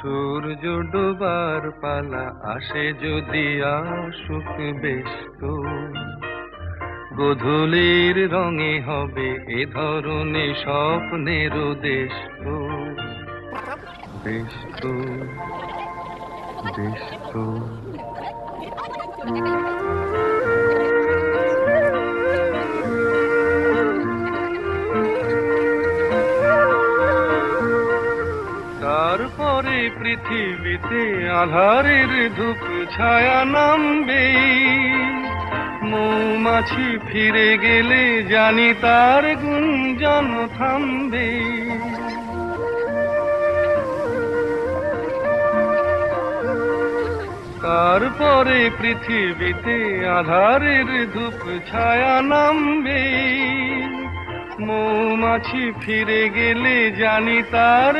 সূর্য ডোবার পালা আসে যদি আসুক বেশ তো, গোধূলির রঙে হবে এ ধরনের স্বপ্নের দেশ তো। বেশ তো, বেশ তো। তারপরে পৃথিবীতে আঁধারের ধূপ ছায়া নামবে, মৌমাছি ফিরে গেলে জানি তার গুঞ্জন থামবে। তারপরে পৃথিবীতে আঁধারের ধূপ ছায়া নামবে, মৌমাছি ফিরে গেলে জানি তার